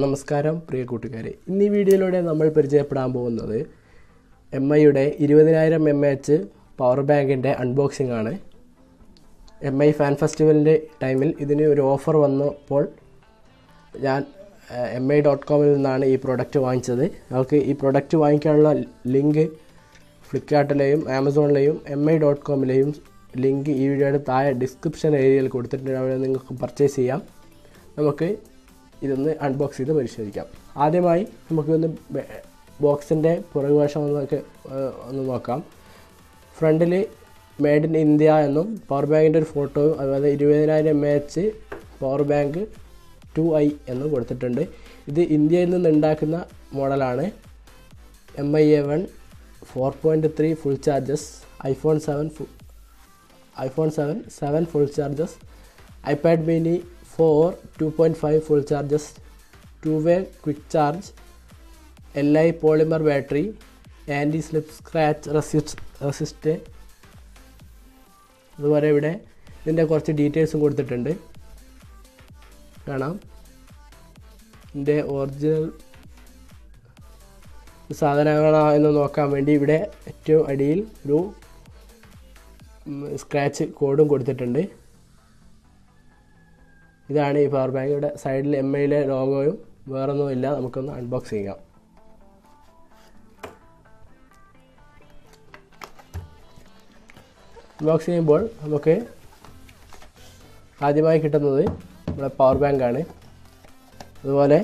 നമസ്കാരം പ്രിയ കൂട്ടുകാരെ, ഇന്ന് ഈ വീഡിയോയിലൂടെ നമ്മൾ പരിചയപ്പെടാൻ പോകുന്നത് MIയുടെ 20,000 mAh പവർ ബാങ്കിൻ്റെ അൺബോക്സിംഗ് ആണ്. MI ഫാൻ ഫെസ്റ്റിവലിൻ്റെ ടൈമിൽ ഇതിന് ഒരു ഓഫർ വന്നപ്പോൾ ഞാൻ mi.com നിന്നാണ് ഈ പ്രോഡക്റ്റ് വാങ്ങിച്ചത്. നമുക്ക് ഈ പ്രോഡക്റ്റ് വാങ്ങിക്കാനുള്ള ലിങ്ക് ഫ്ലിപ്കാർട്ടിലെയും ആമസോണിലെയും mi.com ലിങ്ക് ഈ വീഡിയോയുടെ താഴെ ഡിസ്ക്രിപ്ഷൻ ഏരിയയിൽ കൊടുത്തിട്ടുണ്ട്. അവിടെ നിങ്ങൾക്ക് പർച്ചേസ് ചെയ്യാം. നമുക്ക് ഇതൊന്ന് അൺബോക്സ് ചെയ്ത് പരിശോധിക്കാം. ആദ്യമായി നമുക്കൊന്ന് ബോക്സിൻ്റെ പുറകുവശം ഒന്ന് നോക്കാം. ഫ്രണ്ടിൽ മെയ്ഡ് ഇൻ ഇന്ത്യ എന്നും പവർ ബാങ്കിൻ്റെ ഒരു ഫോട്ടോയും അതുപോലെ 20,000 mAh പവർ ബാങ്ക് 2i എന്നും കൊടുത്തിട്ടുണ്ട്. ഇത് ഇന്ത്യയിൽ നിന്ന് ഉണ്ടാക്കുന്ന മോഡലാണ്. MIA1 4.3 full charges, iPhone 7 full charges, iPad mini 4 2.5 full charges, 2-way quick charge, Li polymer battery, anti-slip scratch resistant. അതുപോലെ ഇവിടെ ഇതിൻ്റെ കുറച്ച് ഡീറ്റെയിൽസും കൊടുത്തിട്ടുണ്ട്. കാണാം, ഇതിൻ്റെ ഒറിജിനൽ സാധനങ്ങളാണോ എന്ന് നോക്കാൻ വേണ്ടി ഇവിടെ ഏറ്റവും അടിയിൽ ഒരു സ്ക്രാച്ച് കോഡും കൊടുത്തിട്ടുണ്ട്. ഇതാണ് ഈ പവർ ബാങ്ക്. ഇവിടെ സൈഡിൽ MIയുടെ ലോഗോയും വേറൊന്നുമില്ല. നമുക്കൊന്ന് അൺബോക്സ് ചെയ്യാം. അൺബോക്സ് ചെയ്യുമ്പോൾ നമുക്ക് ആദ്യമായി കിട്ടുന്നത് നമ്മുടെ പവർ ബാങ്കാണ്. അതുപോലെ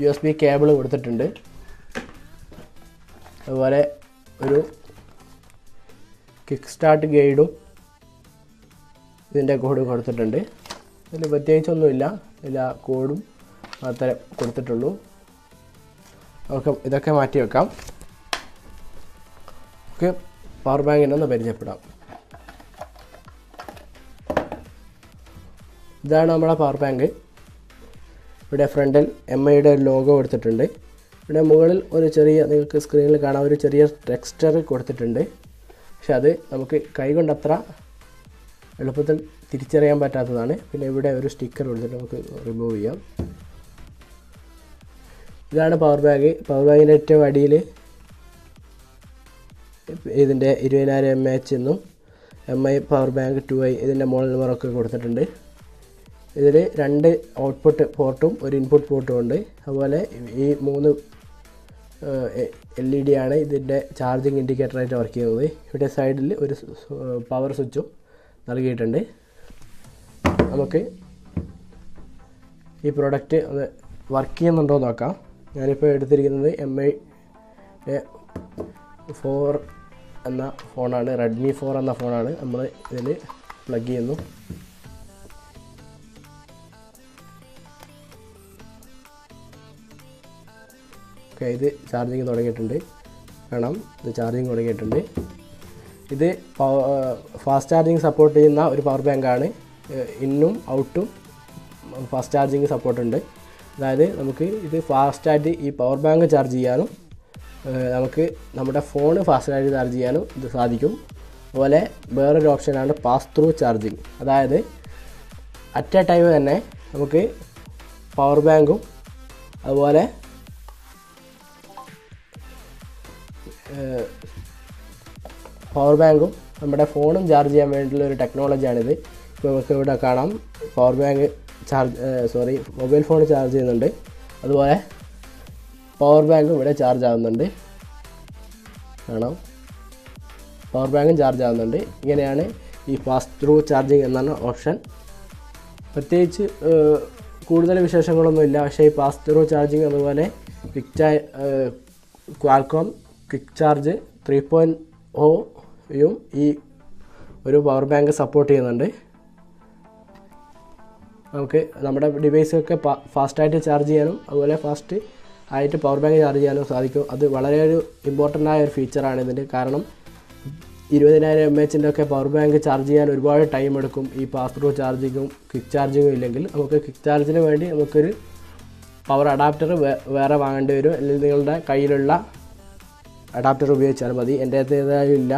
USB കേബിൾ കൊടുത്തിട്ടുണ്ട്. അതുപോലെ ഒരു കിക്ക് സ്റ്റാർട്ട് ഗൈഡും ഇതിൻ്റെ കോഡ് കൊടുത്തിട്ടുണ്ട്. ഇതിൽ പ്രത്യേകിച്ചൊന്നുമില്ല, എല്ലാ കോഡും മാത്രമേ കൊടുത്തിട്ടുള്ളൂ. നമുക്ക് ഇതൊക്കെ മാറ്റി വെക്കാം. നമുക്ക് പവർ ബാങ്കിനൊന്ന് പരിചയപ്പെടാം. ഇതാണ് നമ്മുടെ പവർ ബാങ്ക്. ഇവിടെ ഫ്രണ്ടിൽ MIയുടെ ലോഗോ കൊടുത്തിട്ടുണ്ട്. ഇവിടെ മുകളിൽ ഒരു ചെറിയ, നിങ്ങൾക്ക് സ്ക്രീനിൽ കാണാൻ ഒരു ചെറിയ ടെക്സ്ചർ കൊടുത്തിട്ടുണ്ട്. പക്ഷെ അത് നമുക്ക് കൈകൊണ്ട് അത്ര എളുപ്പത്തിൽ തിരിച്ചറിയാൻ പറ്റാത്തതാണ്. പിന്നെ ഇവിടെ ഒരു സ്റ്റിക്കർ കൊടുത്തിട്ട് നമുക്ക് റിമൂവ് ചെയ്യാം. ഇതാണ് പവർ ബാങ്ക്. പവർ ബാങ്കിൻ്റെ ഏറ്റവും അടിയിൽ ഇതിൻ്റെ 20,000 mAh എന്നും MI പവർ ബാങ്ക് 2i ഇതിൻ്റെ മോഡൽ നമ്പറൊക്കെ കൊടുത്തിട്ടുണ്ട്. ഇതിൽ 2 ഔട്ട്പുട്ട് പോർട്ടും ഒരു ഇൻപുട്ട് പോർട്ടും ഉണ്ട്. അതുപോലെ ഈ 3 LED ആണ് ഇതിൻ്റെ ചാർജിങ് ഇൻഡിക്കേറ്ററായിട്ട് വർക്ക് ചെയ്യുന്നത്. ഇവിടെ സൈഡിൽ ഒരു പവർ സ്വിച്ചും നൽകിയിട്ടുണ്ട്. നമുക്ക് ഈ പ്രോഡക്റ്റ് ഒന്ന് വർക്ക് ചെയ്യുന്നുണ്ടോ നോക്കാം. ഞാനിപ്പോൾ എടുത്തിരിക്കുന്നത് MI 4 എന്ന ഫോണാണ്. റെഡ്മി 4 എന്ന ഫോണാണ്. നമ്മൾ ഇതിൽ പ്ലഗ് ചെയ്യുന്നു. ഓക്കെ, ഇത് ചാർജിങ് തുടങ്ങിയിട്ടുണ്ട്. കാണാം, ഇത് ചാർജിങ് തുടങ്ങിയിട്ടുണ്ട്. ഇത് ഫാസ്റ്റ് ചാർജിങ് സപ്പോർട്ട് ചെയ്യുന്ന ഒരു പവർ ബാങ്കാണ്. ഇന്നും ഔട്ടും ഫാസ്റ്റ് ചാർജിങ് സപ്പോർട്ടുണ്ട്. അതായത് നമുക്ക് ഇത് ഫാസ്റ്റായിട്ട് ഈ പവർ ബാങ്ക് ചാർജ് ചെയ്യാനും നമുക്ക് നമ്മുടെ ഫോൺ ഫാസ്റ്റായിട്ട് ചാർജ് ചെയ്യാനും ഇത് സാധിക്കും. അതുപോലെ വേറൊരു ഓപ്ഷനാണ് പാസ് ത്രൂ ചാർജിങ്. അതായത് അറ്റ് എ ടൈം തന്നെ നമുക്ക് പവർ ബാങ്കും അതുപോലെ നമ്മുടെ ഫോണും ചാർജ് ചെയ്യാൻ വേണ്ടിയുള്ള ഒരു ടെക്നോളജിയാണിത്. ഇപ്പോൾ നമുക്ക് ഇവിടെ കാണാം, power bank mobile phone charge ചെയ്യുന്നുണ്ട്. അതുപോലെ പവർ ബാങ്കും ഇവിടെ ചാർജ് ആകുന്നുണ്ട്. കാണാം, പവർ ബാങ്കും ചാർജ് ആകുന്നുണ്ട്. ഇങ്ങനെയാണ് ഈ ഫാസ്റ്റ് ത്രൂ ചാർജിങ് എന്നാണ് ഓപ്ഷൻ. പ്രത്യേകിച്ച് കൂടുതൽ വിശേഷങ്ങളൊന്നുമില്ല. പക്ഷേ ഈ ഫാസ്റ്റ് ത്രൂ ചാർജിങ് അതുപോലെ ക്വാൽകോം ക്വിക്ക് ചാർജ് 3.0യും ഈ ഒരു പവർ ബാങ്ക് സപ്പോർട്ട് ചെയ്യുന്നുണ്ട്. നമുക്ക് നമ്മുടെ ഡിവൈസൊക്കെ ഫാസ്റ്റായിട്ട് ചാർജ് ചെയ്യാനും അതുപോലെ ഫാസ്റ്റ് ആയിട്ട് പവർ ബാങ്ക് ചാർജ് ചെയ്യാനും സാധിക്കും. അത് വളരെ ഒരു ഇമ്പോർട്ടൻ്റ് ആയ ഒരു ഫീച്ചറാണ് ഇതിൻ്റെ. കാരണം 20,000 mAh ഒക്കെ പവർ ബാങ്ക് ചാർജ് ചെയ്യാൻ ഒരുപാട് ടൈം എടുക്കും. ഈ പാസ് ത്രൂ ചാർജിങ്ങും ക്വിക്ക് ചാർജിങ്ങും ഇല്ലെങ്കിൽ നമുക്ക് ക്വിക്ക് ചാർജിന് വേണ്ടി നമുക്കൊരു പവർ അഡാപ്റ്റർ വേറെ വാങ്ങേണ്ടി വരും. അല്ലെങ്കിൽ നിങ്ങളുടെ കയ്യിലുള്ള അഡാപ്റ്റർ ഉപയോഗിച്ചാൽ മതി. എൻ്റെ ഇല്ല,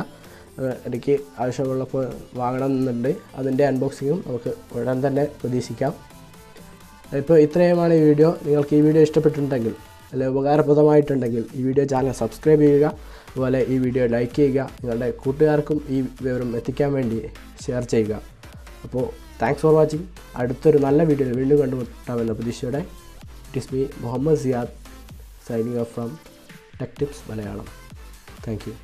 എനിക്ക് ആവശ്യമുള്ളപ്പോൾ വാങ്ങണം എന്നുണ്ട്. അതിൻ്റെ അൺബോക്സിങ്ങും നമുക്ക് ഉടൻ തന്നെ പ്രതീക്ഷിക്കാം. ഇപ്പോൾ ഇത്രയുമാണ് ഈ വീഡിയോ. നിങ്ങൾക്ക് ഈ വീഡിയോ ഇഷ്ടപ്പെട്ടിട്ടുണ്ടെങ്കിൽ അല്ലെങ്കിൽ ഉപകാരപ്രദമായിട്ടുണ്ടെങ്കിൽ ഈ വീഡിയോ ചാനൽ സബ്സ്ക്രൈബ് ചെയ്യുക. അതുപോലെ ഈ വീഡിയോ ലൈക്ക് ചെയ്യുക. നിങ്ങളുടെ കൂട്ടുകാർക്കും ഈ വിവരം എത്തിക്കാൻ വേണ്ടി ഷെയർ ചെയ്യുക. അപ്പോൾ താങ്ക്സ് ഫോർ വാച്ചിങ്. അടുത്തൊരു നല്ല വീഡിയോയിൽ വീണ്ടും കണ്ടുമുട്ടാമെന്ന പ്രതീക്ഷയോടെ it is me Muhammad Siyad signing off from tech tips Malayalam. Thank U.